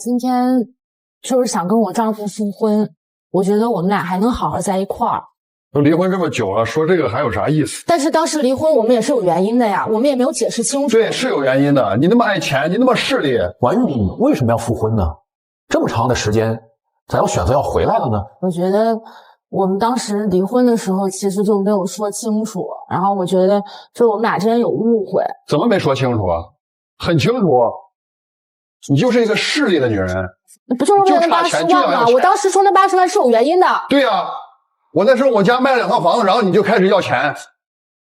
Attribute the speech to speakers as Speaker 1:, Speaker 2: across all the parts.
Speaker 1: 今天就是想跟我丈夫复婚，我觉得我们俩还能好好在一块儿。
Speaker 2: 都离婚这么久了，说这个还有啥意思？
Speaker 1: 但是当时离婚我们也是有原因的呀，我们也没有解释清楚。
Speaker 2: 对，是有原因的。你那么爱钱，你那么势利，
Speaker 3: 婉玉，你为什么要复婚呢？这么长的时间，咋要选择要回来了呢？
Speaker 1: 我觉得我们当时离婚的时候其实就没有说清楚，然后我觉得就我们俩之间有误会。
Speaker 2: 怎么没说清楚啊？很清楚，你就是一个势利的女人。
Speaker 1: 不就是为了那80万吗？我当时说那80万是有原因的。
Speaker 2: 对呀，我那时候我家卖了2套房子，然后你就开始要钱，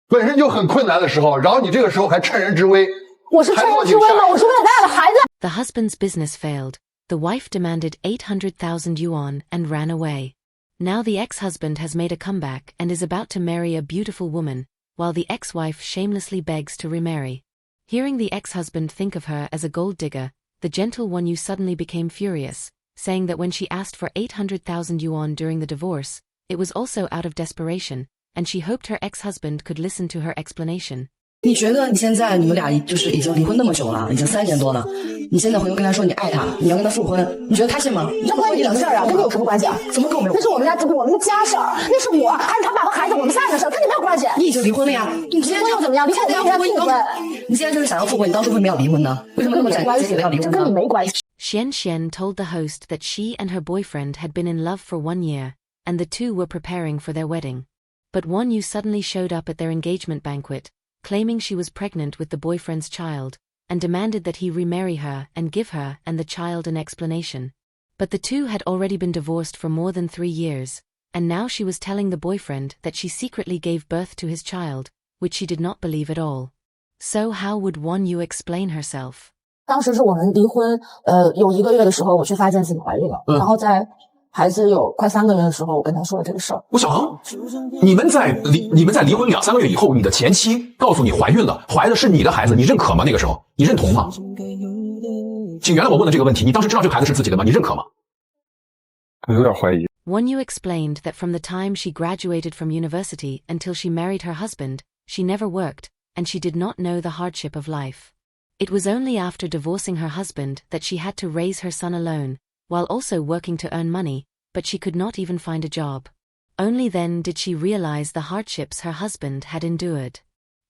Speaker 2: 本身就很困难的时候，然后你这个时候还趁人之危。
Speaker 1: 我是趁人之危吗？我是为了咱俩的孩子。
Speaker 4: The husband's business failed. The wife demanded 800,000 yuan and ran away. Now the ex-husband has made a comeback and is about to marry a beautiful woman, while the ex-wife shamelessly begs to remarry. Hearing the ex-husband think of her as a gold digger, the gentle Wonyu suddenly became furious, saying that when she asked for 800,000 yuan during the divorce, it was also out of desperation, and she hoped her ex-husband could listen to her explanation.
Speaker 5: 你觉得你现在你们俩就是已经离婚那么久了，已经3年多了，你现在回头跟他说你爱他，你要跟他复婚，你觉得他信吗？
Speaker 1: 这关你的事儿啊，跟你有什么关系啊？
Speaker 5: 怎么跟我没有？
Speaker 1: 那是我们的家事儿，那是我还是他爸和孩子，我们3人的事儿，跟你没有关系。
Speaker 5: 你已经离婚了呀，你
Speaker 1: 离婚又怎么样？离婚要复婚，
Speaker 5: 你现在就是想要复婚，你当初为什么要离婚呢？为什么那么坚决要离婚呢？
Speaker 1: 这跟你没关系。
Speaker 4: Xian Xian told the host that she and her boyfriend had been in love for 1 year, and the two were preparing for their wedding. But Wonyu suddenly showed up at their engagement banquet, claiming she was pregnant with the boyfriend's child, and demanded that he remarry her and give her and the child an explanation. But the two had already been divorced for more than 3 years, and now she was telling the boyfriend that she secretly gave birth to his child, which she did not believe at all. So how would Wonyu explain herself?
Speaker 1: 当时是我们离婚有1个月的时候，我去发现自己怀孕了，然后在孩子有快3个月的时候，我跟他说了这个事儿。
Speaker 3: 吴小航，你们在离婚2、3个月以后，你的前妻告诉你怀孕了，怀的是你的孩子，你认可吗？那个时候你认同吗？请原谅我问的这个问题，你当时知道这个孩子是自己的吗？你认可吗？
Speaker 2: 有点怀疑。
Speaker 4: Wonyu explained that from the time she graduated from university until she married her husband, she never worked, and she did not know the hardship of life. It was only after divorcing her husband that she had to raise her son alone, while also working to earn money, but she could not even find a job. Only then did she realize the hardships her husband had endured.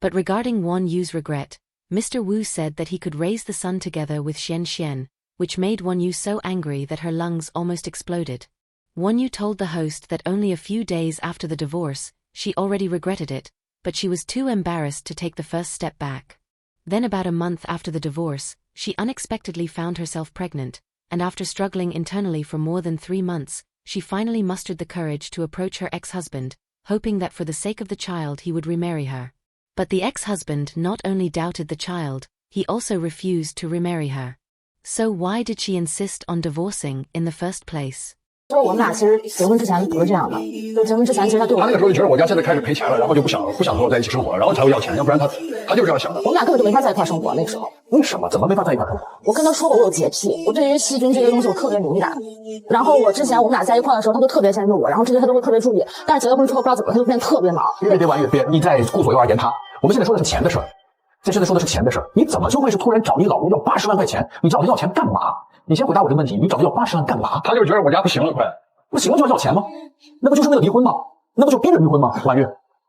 Speaker 4: But regarding Wonyu's regret, Mr. Wu said that he could raise the son together with Xian Xian, which made Wonyu so angry that her lungs almost exploded. Wonyu told the host that only a few days after the divorce, she already regretted it, but she was too embarrassed to take the first step back. Then about a month after the divorce, she unexpectedly found herself pregnant, and after struggling internally for more than 3 months, she finally mustered the courage to approach her ex-husband, hoping that for the sake of the child he would remarry her. But the ex-husband not only doubted the child, he also refused to remarry her. So why did she insist on divorcing in the first place?
Speaker 1: 就是我们俩其实结婚之前不是这样的，就结婚之前其实他对我，
Speaker 2: 他那个时候就觉得我家现在开始赔钱了，然后就不想和我在一起生活，然后才会要钱，要不然他就这样想的。
Speaker 1: 我们俩根本就没法在一块生活那个时候。
Speaker 3: 为什么？怎么没法在一块生活？
Speaker 1: 我跟他说过我有洁癖，我对于细菌这些东西我特别敏感。然后我之前我们俩在一块的时候，他都特别迁就我，然后这些他都会特别注意。但是结了婚之后不知道怎么他就变得特别忙。
Speaker 3: 别婉玉，别你在顾左右而言他。我们现在说的是钱的事儿，现在说的是钱的事儿。你怎么就会是突然找你老公要80万块钱？你找他要钱干嘛？你先回答我这个问题，你找他要80万干嘛？
Speaker 2: 他就觉得我家不行了，快。
Speaker 3: 不行了就要钱吗？那不就是为了离婚吗？那不就逼着离婚吗？婉玉，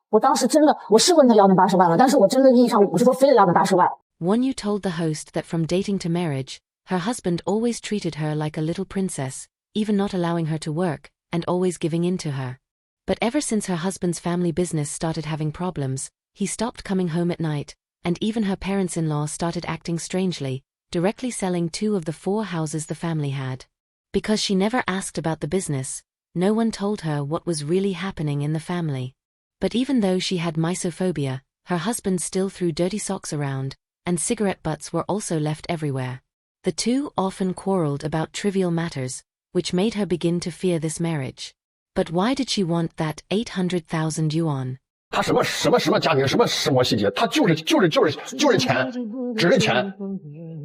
Speaker 1: 我当时真的我是问他要那80万了，但是我真的意义上我不是说非得要那80万。
Speaker 4: Wonyu told the host that from dating to marriage, her husband always treated her like a little princess, even not allowing her to work, and always giving in to her. But ever since her husband's family business started having problems, he stopped coming home at night, and even her parents-in-law started acting strangely, directly selling 2 of the 4 houses the family had. Because she never asked about the business, no one told her what was really happening in the family. But even though she had mysophobia, her husband still threw dirty socks around, and cigarette butts were also left everywhere. The two often quarreled about trivial matters, which made her begin to fear this marriage. But why did she want that 800,000 yuan?
Speaker 2: 他什么家庭，什么生活细节，他就是钱，只是钱。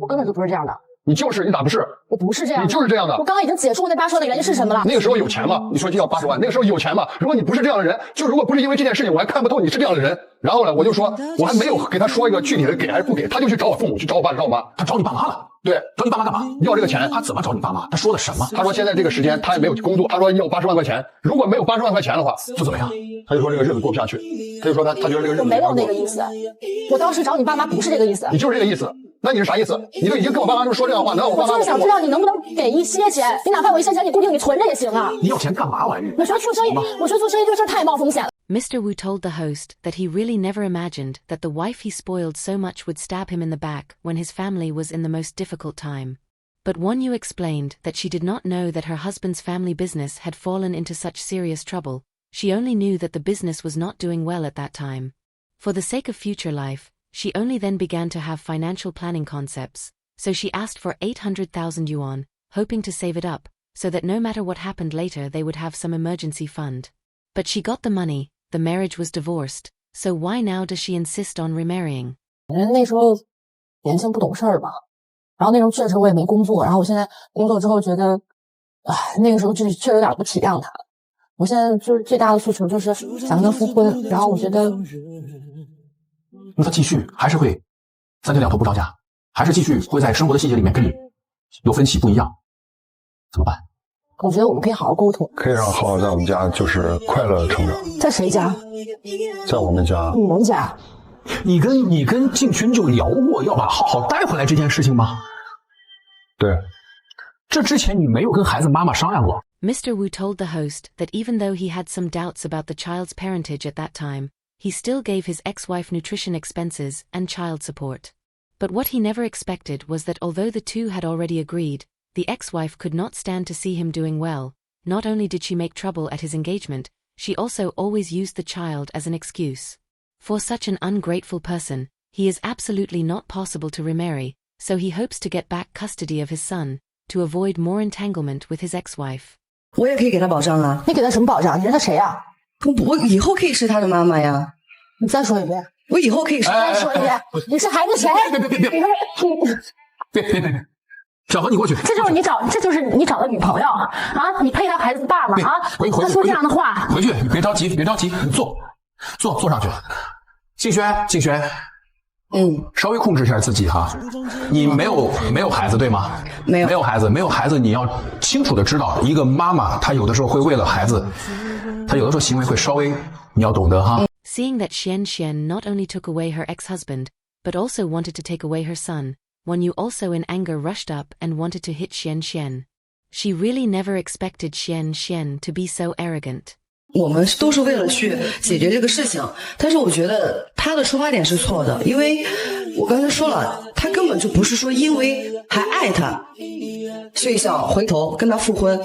Speaker 1: 我根本就不是这样的。
Speaker 2: 你就是你咋不是？
Speaker 1: 我不是这样的，
Speaker 2: 你就是这样的。
Speaker 1: 我刚刚已经解释过那80万的原因是什么了。
Speaker 2: 那个时候有钱吗？你说就要80万，那个时候有钱吗？如果你不是这样的人，就如果不是因为这件事情，我还看不透你是这样的人。然后呢，我就说，我还没有给他说一个具体的给还是不给，他就去找我父母，去找我爸找我妈，
Speaker 3: 他找你爸妈了。
Speaker 2: 对，
Speaker 3: 找你爸妈干嘛？
Speaker 2: 要这个钱。
Speaker 3: 他怎么找你爸妈？他说的什么？
Speaker 2: 他说现在这个时间他也没有工作，他说要80万块钱，如果没有80万块钱的话，
Speaker 3: 就怎么样？
Speaker 2: 他就说这个日子过不下去，他就说他觉得这个日子
Speaker 1: 我没有那个意思，我当时找你爸妈不是这个意思。
Speaker 2: 你就是这个意思。那你是啥意思？你都已经跟我爸妈就说这样的话，难道我爸妈？
Speaker 1: 我就是想知道你能不能给一些钱，你哪怕有一些钱你固定你存着也行啊。
Speaker 3: 你要钱干嘛？婉玉？
Speaker 1: 我觉得做生意这个事儿太冒风险了。
Speaker 4: Mr. Wu told the host that he really never imagined that the wife he spoiled so much would stab him in the back when his family was in the most difficult time. But Won Yu explained that she did not know that her husband's family business had fallen into such serious trouble. She only knew that the business was not doing well at that time. For the sake of future life, she only then began to have financial planning concepts, so she asked for 800,000 yuan, hoping to save it up, so that no matter what happened later they would have some emergency fund. But she got the money, the marriage was divorced, so why now does she insist on remarrying?
Speaker 1: 那时候年轻不懂事儿吧，然后那时候确实我也没工作，然后我现在工作之后觉得，那个时候确实有点不体谅他。我现在就是最大的诉求就是想跟他复婚，然后我觉得，
Speaker 3: 那他继续还是会三天两头不着家，还是继续会在生活的细节里面跟你有分歧不一样，怎么办？
Speaker 1: 我觉得我们可以好好沟通，
Speaker 2: 可以让好好在我们家就是快乐的成长。
Speaker 1: 在谁家？
Speaker 2: 在我们家。
Speaker 1: 你们家？
Speaker 3: 你跟静轩就聊过要把好好带回来这件事情吗？
Speaker 2: 对。
Speaker 3: 这之前你没有跟孩子妈妈商量过。
Speaker 4: Mr. Wu told the host that even though he had some doubts about the child's parentage at that time, he still gave his ex-wife nutrition expenses and child support. But what he never expected was that although the two had already agreed, the ex-wife could not stand to see him doing well. Not only did she make trouble at his engagement, she also always used the child as an excuse. For such an ungrateful person, he is absolutely not possible to remarry, so he hopes to get back custody of his son, to avoid more entanglement with his ex-wife.
Speaker 5: 我也可以给他保障啊。
Speaker 1: 你给他什么保障？你是他谁啊？
Speaker 5: 我以后可以是他的妈妈呀。
Speaker 1: 你再说一遍。
Speaker 5: 我以后可以是。
Speaker 1: 再说一遍。你是孩子谁？
Speaker 3: 别！小何，你过去。
Speaker 1: 这就是你找的女朋友啊？你配他孩子的爸吗？他说这样的话。
Speaker 3: 回去，你别着急，你坐上去。静轩。稍微控制一下自己哈。你没有孩子对吗？没有孩子，你要清楚的知道，一个妈妈她有的时候会为了孩子，她有的时候行为会稍微，你要懂得哈。
Speaker 4: Seeing that Xian not only took away her ex-husband, but also wanted to take away her son, Won Yu also in anger rushed up and wanted to hit Xian. She really never expected Xian to be so arrogant.
Speaker 5: 我们都是为了去解决这个事情，但是我觉得他的出发点是错的，因为我刚才说了，他根本就不是说因为还爱他，所以想回头跟他复婚，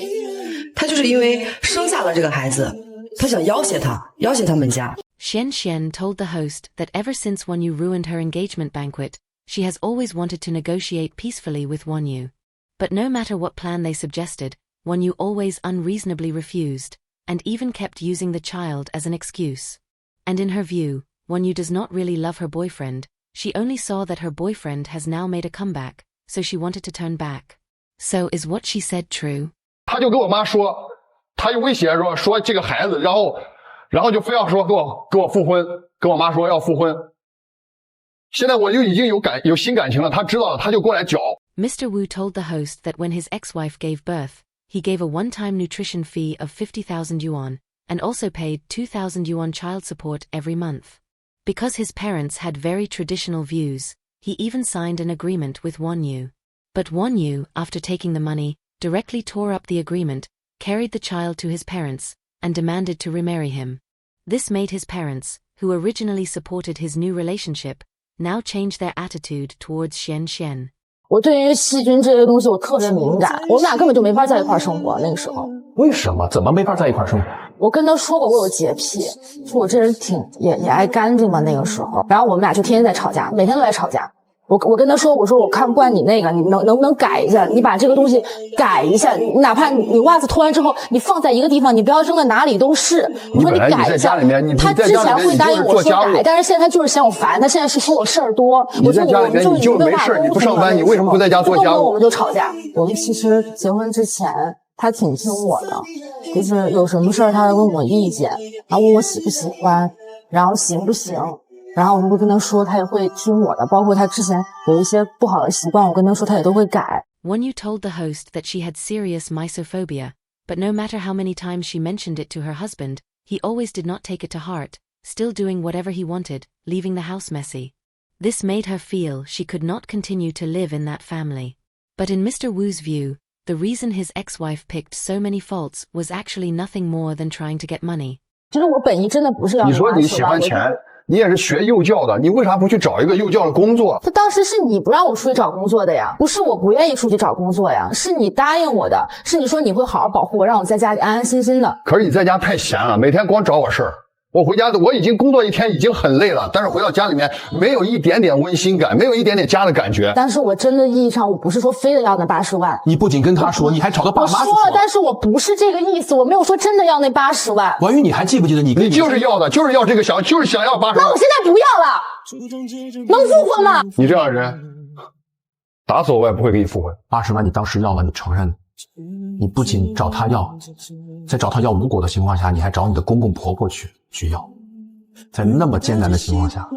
Speaker 5: 他就是因为生下了这个孩子，他想要挟他们家。
Speaker 4: Xian told the host that ever since Won Yu ruined her engagement banquet, she has always wanted to negotiate peacefully with Won Yu. But no matter what plan they suggested, Won Yu always unreasonably refused, and even kept using the child as an excuse. And in her view, Won Yu does not really love her boyfriend, she only saw that her boyfriend has now made a comeback, so she wanted to turn back. So is what she said true?
Speaker 2: 他就跟我妈说，他就威胁说这个孩子，然后就非要说跟我复婚，跟我妈说要复婚。现在我就已经有新感情了，他知道了，他就过来搅。
Speaker 4: Mr. Wu told the host that when his ex-wife gave birth, he gave a one-time nutrition fee of 50,000 yuan, and also paid 2,000 yuan child support every month. Because his parents had very traditional views, he even signed an agreement with Won Yu. But Won Yu, after taking the money, directly tore up the agreement, carried the child to his parents, and demanded to remarry him. This made his parents, who originally supported his new relationship, now change their attitude towards Xian.
Speaker 1: 我对于细菌这些东西我特别敏感，我们俩根本就没法在一块生活。那个时候，
Speaker 3: 为什么？怎么没法在一块生活？
Speaker 1: 我跟他说过我有洁癖，说我这人也爱干净嘛。那个时候，然后我们俩就天天在吵架，每天都在吵架。我跟他说，我说我看不惯你那个，你能不能改一下？你把这个东西改一下，哪怕你袜子脱完之后，你放在一个地方，你不要扔的哪里都是。我说你改一下。他之前会答应我说改，但是现在他就是嫌我烦，他现在是说我事儿多。
Speaker 2: 你在家里面你就没事，你不上班，你为什么不在家做家务？
Speaker 1: 我们就吵架。我们其实结婚之前，他挺听我的，就是有什么事儿他会问我意见，然后问我喜不喜欢，然后行不行。然后我会跟他说，他也会听我的，包括他之前有一些不好的习惯，我跟他说他也都会改。
Speaker 4: Wonyu told the host that she had serious misophobia, but no matter how many times she mentioned it to her husband, he always did not take it to heart, still doing whatever he wanted, leaving the house messy. This made her feel she could not continue to live in that family. But in Mr. Wu's view, the reason his ex-wife picked so many faults was actually nothing more than trying to get money.
Speaker 1: 其实我本意真的不是要
Speaker 2: 你说你喜欢钱，你也是学幼教的，你为啥不去找一个幼教的工作？
Speaker 1: 他当时是你不让我出去找工作的呀，不是我不愿意出去找工作呀，是你答应我的，是你说你会好好保护我，让我在家里安安心心的。
Speaker 2: 可是你在家太闲了，每天光找我事儿。我回家我已经工作一天已经很累了，但是回到家里面没有一点点温馨感，没有一点点家的感觉。
Speaker 1: 但是我真的意义上，我不是说非得要那80万。
Speaker 3: 你不仅跟他说，你还找他爸妈去说。
Speaker 1: 我说了，但是我不是这个意思，我没有说真的要那80万。
Speaker 3: 王宇，你还记不记得你
Speaker 2: 就是要的，就是要这个就是想要80万。
Speaker 1: 那我现在不要了，能复婚吗？
Speaker 2: 你这样的人，打死我也不会给你复婚。
Speaker 3: 80万你当时要了，你承认，你不仅找他要，在找他要无果的情况下，你还找你的公公婆婆去要，在那么艰难的情况下，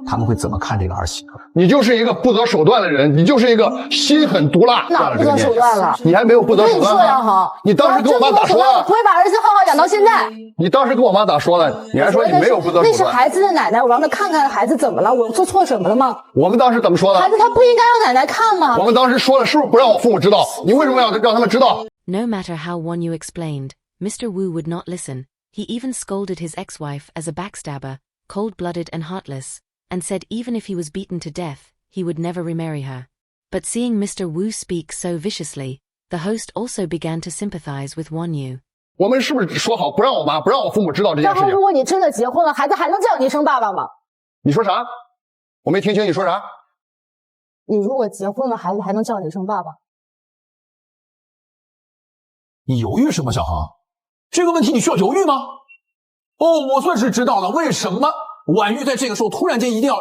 Speaker 3: 他们会怎么看这个儿媳妇？
Speaker 2: 你就是一个不择手段的人，你就是一个心狠毒辣。
Speaker 1: 哪不择手段了？
Speaker 2: 你还没有不择手段吗？你当时跟我妈咋说了？
Speaker 1: 我不会把儿子好好养到现在。
Speaker 2: 你当时跟我妈咋说了？你还说你没有不择手段？
Speaker 1: 那是孩子的奶奶，我让他看看孩子怎么了，我做错什么了吗？
Speaker 2: 我们当时怎么说的？
Speaker 1: 孩子他不应该让奶奶看吗？
Speaker 2: 我们当时说了，是不是不让我父母知道？你为什么要让他们知道？
Speaker 4: No matter how Wonyu explained, Mr. Wu would not listen. He even scolded his ex-wife as a backstabber, cold-blooded and heartless, and said even if he was beaten to death, he would never remarry her. But seeing Mr. Wu speak so viciously, the host also began to sympathize with Wonyu.
Speaker 2: 我们是不是说好不让我妈、不让我父母知道这件事情？
Speaker 1: 如果你真的结婚了，孩子还能叫你一声爸爸吗？
Speaker 2: 你说啥？我没听清你说啥。
Speaker 1: 你如果结婚了，孩子还能叫你一声爸爸？
Speaker 3: 你犹豫什么，小航？这个问题你需要犹豫吗？哦，我算是知道了，为什么婉玉在这个时候突然间一定要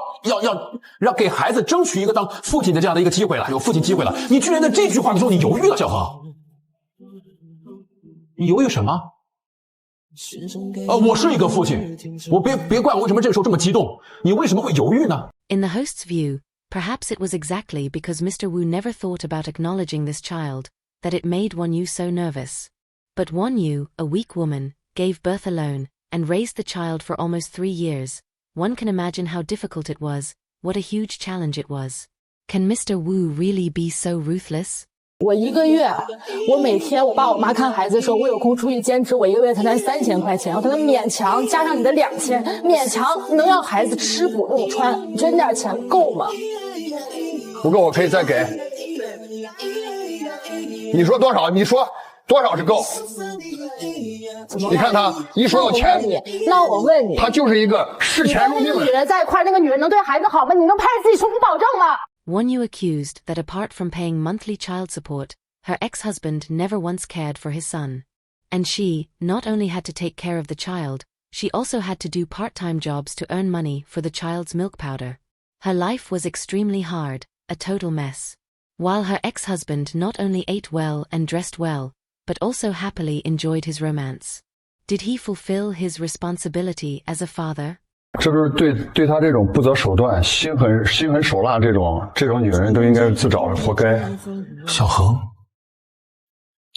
Speaker 3: 让给孩子争取一个当父亲的这样的一个机会了，有父亲机会了。你居然在这句话的时候你犹豫了，小航，你犹豫什么？我是一个父亲，我别怪我为什么这个时候这么激动，你为什么会犹豫呢？
Speaker 4: In the host's view, perhaps it was exactly because Mr. Wu never thought about acknowledging this child that it made Wonyu so nervous. But Wonyu, a weak woman, gave birth alone and raised the child for almost 3 years. One can imagine how difficult it was, what a huge challenge it was. Can Mr. Wu really be so ruthless?
Speaker 1: 我1个月，我每天我爸我妈看孩子的时候，我有空出去兼职，我1个月才拿3000块钱，我可能勉强加上你的2000，勉强能让孩子吃补用穿，你觉得那点钱够吗？
Speaker 2: 不够我可以再给。你说多少？你说多少是够？你看他一说到钱，
Speaker 1: 那我问你，
Speaker 2: 他就是一个视钱如命的人。
Speaker 1: 女人在一块，那个女人能对孩子好吗？你能拍着自己胸脯保证吗？
Speaker 4: Wonyu accused that apart from paying monthly child support, her ex-husband never once cared for his son. And she, not only had to take care of the child, she also had to do part-time jobs to earn money for the child's milk powder. Her life was extremely hard, a total mess. While her ex-husband not only ate well and dressed well, but also happily enjoyed his romance. Did he fulfill his responsibility as a father?
Speaker 2: 是不是对他这种不择手段、心狠手辣这种女人都应该自找活该？
Speaker 3: 小恒，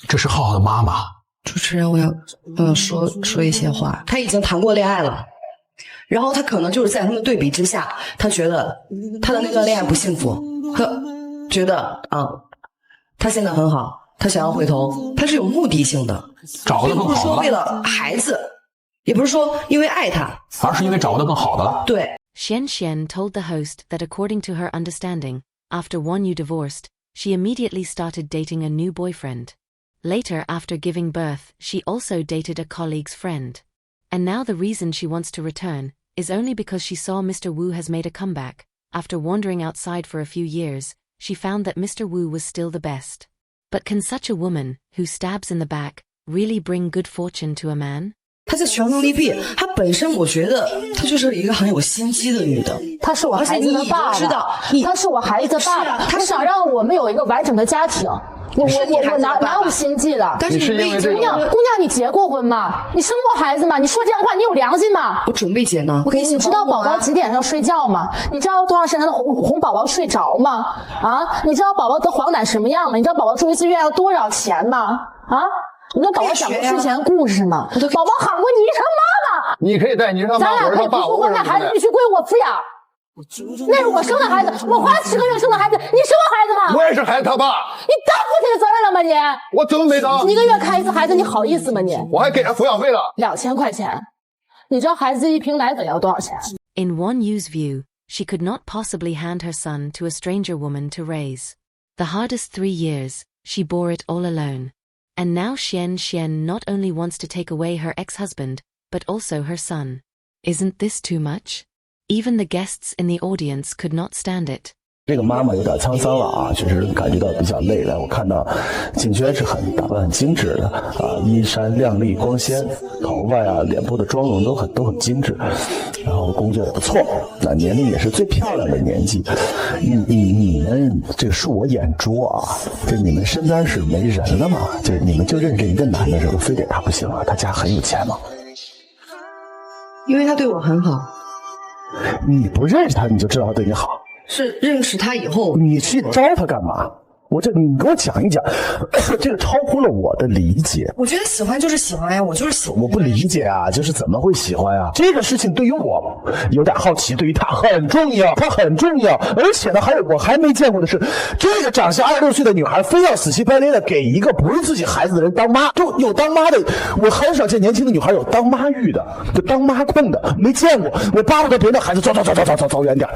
Speaker 3: 这是浩浩的妈妈。
Speaker 5: 主持人，我要说一些话。他已经谈过恋爱了，然后他可能就是在他们对比之下，他觉得他的那段恋爱不幸福，觉得他现在很好，他想要回头，他是有目的性的，
Speaker 3: 找得更好的了，
Speaker 5: 并不是说为了孩子。 也不是说因为爱他，
Speaker 3: 而是因为找得更好的了。
Speaker 5: 对。
Speaker 4: Xian told the host that according to her understanding, after Wonyu divorced, she immediately started dating a new boyfriend. Later, after giving birth, she also dated a colleague's friend. And now the reason she wants to return is only because she saw Mr. Wu has made a comeback, after wandering outside for a few years, she found that Mr. Wu was still the best. But can such a woman, who stabs in the back, really bring good fortune to a man?
Speaker 5: 她在权衡利弊，她本身我觉得她就是一个很有心机的女的。
Speaker 1: 他是我孩子的爸
Speaker 5: 知道
Speaker 1: 爸，他是我孩子的爸爸，他想让我们有一个完整的家庭。我哪有心计了？
Speaker 5: 但是
Speaker 2: 你是因为这个
Speaker 1: 姑娘，你结过婚吗？你生过孩子吗？你说这样的话，你有良心吗？
Speaker 5: 我准备结呢。我给
Speaker 1: 你知道宝宝几点上睡觉吗？你知道多长时间能哄宝宝睡着吗？啊，你知道宝宝得黄疸什么样吗？你知道宝宝住一次院要多少钱吗？啊，你跟宝宝讲过睡前故事吗？宝宝喊过你一声妈妈。
Speaker 2: 你可以带，你是他妈，
Speaker 1: 咱俩可以不复婚，那孩子必须归我抚养。那是我生的孩子，我花10个月生的孩子，你生我孩子吗？
Speaker 2: 我也是孩子他爸。
Speaker 1: 你当父亲的责任了吗你？
Speaker 2: 我怎么没当？
Speaker 1: 你1个月看一次孩子，你好意思吗你？
Speaker 2: 我还给他抚养费了
Speaker 1: ，2000块钱。你知道孩子一瓶奶粉要多少钱？
Speaker 4: In Won Yu's view, she could not possibly hand her son to a stranger woman to raise. The hardest 3 years, she bore it all alone. And now Xian not only wants to take away her ex-husband, but also her son. Isn't this too much? Even the guests in the audience could not stand it.
Speaker 6: 这个妈妈有点沧桑了啊，确实感觉到比较累了。我看到景轩是打扮很精致的啊，衣衫亮丽光鲜，头发呀、脸部的妆容都很精致，然后工作也不错，那年龄也是最漂亮的年纪。你们这个恕我眼拙啊，这你们身边是没人了吗？就是你们就认识一个男的时候，非得他不行啊？他家很有钱吗？
Speaker 5: 因为他对我很好。
Speaker 6: 你不认识他，你就知道他对你好？
Speaker 5: 是认识他以后，
Speaker 6: 你去招他干嘛？你给我讲一讲，这个超乎了我的理解。
Speaker 5: 我觉得喜欢就是喜欢呀，我就是喜欢。
Speaker 6: 我不理解啊，就是怎么会喜欢呀？这个事情对于我有点好奇，对于他很重要，他很重要。而且呢，我还没见过的是，这个长相26岁的女孩，非要死乞白赖的给一个不是自己孩子的人当妈，就有当妈的。我很少见年轻的女孩有当妈欲的，就当妈控的，没见过。我巴不得别人的孩子走远点。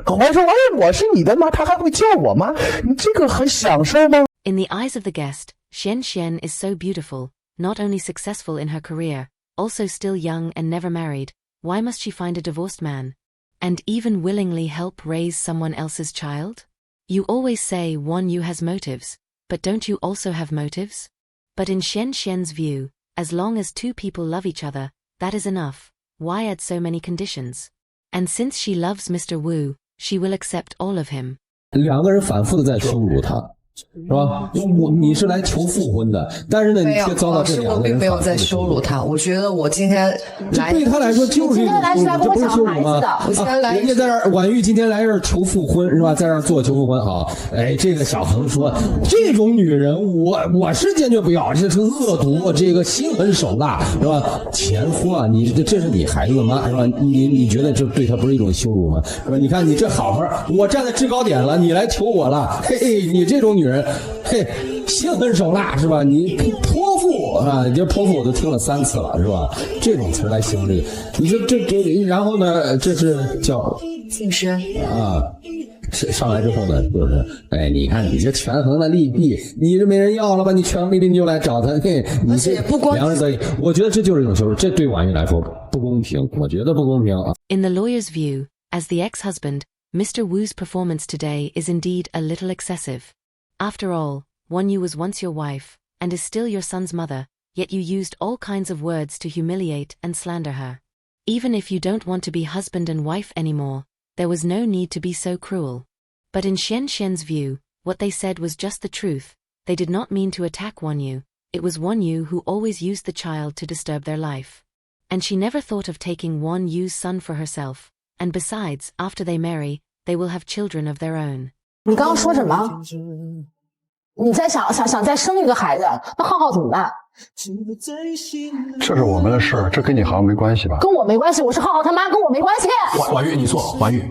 Speaker 6: 我还说，我是你的妈，他还会叫我妈，你这个很享受吗？
Speaker 4: In the eyes of the guest, Xian is so beautiful, not only successful in her career, also still young and never married. Why must she find a divorced man? And even willingly help raise someone else's child? You always say Won Yu has motives, but don't you also have motives? But in Xian's view, as long as 2 people love each other, that is enough. Why add so many conditions? And since she loves Mr. Wu, she will accept all of him.
Speaker 7: 2个人反复的在羞辱他，是吧？你是来求复婚的，但是呢，你却遭到这2个人
Speaker 5: 我并没有在羞辱他。我觉得我今天来，
Speaker 7: 对他来说就是一种羞辱，这不是羞辱吗？
Speaker 5: 我今天来，
Speaker 7: 人家在这儿，婉玉今天来这儿求复婚是吧？在这儿做求复婚好，哎，这个小恒说，这种女人我是坚决不要，这是恶毒，这个心狠手辣是吧？前夫啊，你这是你孩子的妈是吧？你觉得这对他不是一种羞辱吗？是吧？你看你这好好，我站在制高点了，你来求我了，嘿嘿，你这种女人。嘿，心狠手辣是吧？你泼妇啊！你这泼妇我都听了3次了是吧？这种词来形容你说这，然后呢，这是叫
Speaker 5: 晋升
Speaker 7: 啊。上来之后呢，就是哎，你看你这权衡的利弊，你这没人要了吧？你权衡利弊你就来找他，嘿，你这2人得意，我觉得这就是一种羞辱，这对婉玉来说不公平，我觉得不公平啊。
Speaker 4: In the lawyer's view, as the ex-husband, Mr. Wu's performance today is indeed a little excessive. After all, Won Yu was once your wife, and is still your son's mother, yet you used all kinds of words to humiliate and slander her. Even if you don't want to be husband and wife anymore, there was no need to be so cruel. But in Xian's view, what they said was just the truth. They did not mean to attack Won Yu. It was Won Yu who always used the child to disturb their life. And she never thought of taking Won Yu's son for herself. And besides, after they marry, they will have children of their own.
Speaker 1: 你刚刚说什么？你在想再生一个孩子，那浩浩怎么办？
Speaker 2: 这是我们的事儿，这跟你好像没关系吧？
Speaker 1: 跟我没关系，我是浩浩他妈，跟我没关系。
Speaker 3: 婉玉，你错，婉玉，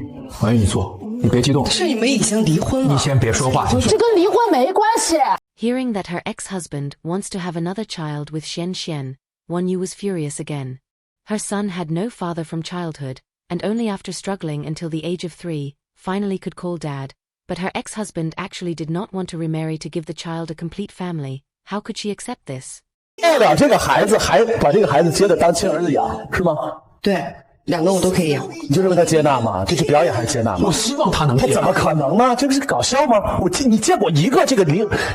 Speaker 3: 你错，你别激动。
Speaker 5: 是你们已经离婚了。
Speaker 3: 你先别说话。
Speaker 1: 这跟离婚没关系。
Speaker 4: Hearing that her ex-husband wants to have another child with Xian, Won Yu was furious again. Her son had no father from childhood, and only after struggling until the age of 3, finally could call dad. But her ex-husband actually did not want to remarry to give the child a complete family. How could she accept this?
Speaker 6: 为了这个孩子，还把这个孩子接着当亲儿子养，是吗？
Speaker 5: 对。2个我都可以养。
Speaker 6: 你就认为他接纳吗？这是表演还是接纳吗？
Speaker 3: 我希望他能接纳。
Speaker 6: 他怎么可能呢？这不是搞笑吗？你见过一个这个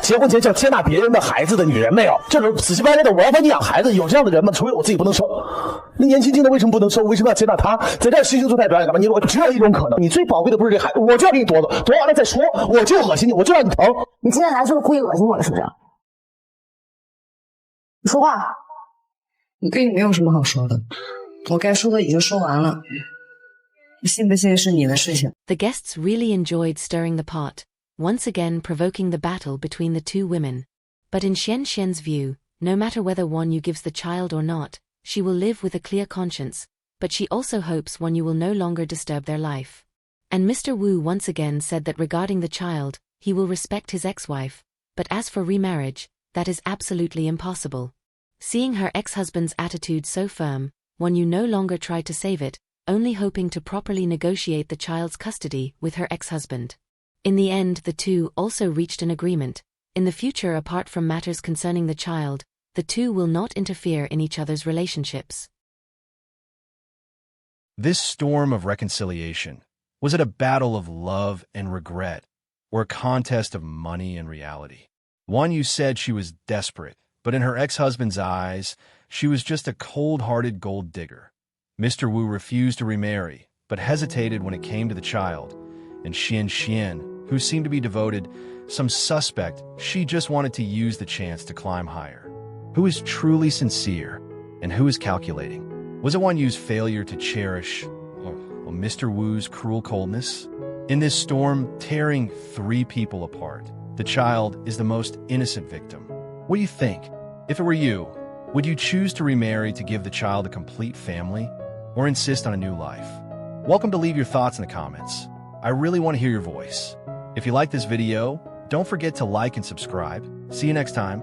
Speaker 6: 结婚前叫接纳别人的孩子的女人没有？这种死乞白赖的我要帮你养孩子，有这样的人吗？除非我自己不能收。那年轻轻的为什么不能收？为什么要接纳他？在这儿惺惺作态表演干嘛？我只有一种可能，你最宝贵的不是这孩子，我就要给你夺走，夺完了再说，我就恶心你，我就让你疼。
Speaker 1: 你今天来就是故意恶心我的，是不是？你说话。
Speaker 5: 我跟你没有什么好说的，我该说的已经说完了。信不信是你的事情。
Speaker 4: The guests really enjoyed stirring the pot, once again provoking the battle between the two women. But in Xian Xian's view, no matter whether Wan Yu gives the child or not, she will live with a clear conscience, but she also hopes Wan Yu will no longer disturb their life. And Mr. Wu once again said that regarding the child, he will respect his ex-wife, but as for remarriage, that is absolutely impossible. Seeing her ex-husband's attitude so firm, Wan Yu no longer tried to save it, only hoping to properly negotiate the child's custody with her ex-husband. In the end, the two also reached an agreement. In the future, apart from matters concerning the child, the two will not interfere in each other's relationships.
Speaker 8: This storm of reconciliation, was it a battle of love and regret, or a contest of money and reality? Wan Yu said she was desperate, but in her ex-husband's eyes, she was just a cold-hearted gold digger. Mr. Wu refused to remarry, but hesitated when it came to the child, and Xian Xian, who seemed to be devoted, some suspect she just wanted to use the chance to climb higher. Who is truly sincere, and who is calculating? Was it Wan Yu's failure to cherish, or Mr. Wu's cruel coldness? In this storm tearing 3 people apart, the child is the most innocent victim. What do you think? If it were you, would you choose to remarry to give the child a complete family, or insist on a new life? Welcome to leave your thoughts in the comments. I really want to hear your voice. If you like this video, don't forget to like and subscribe. See you next time.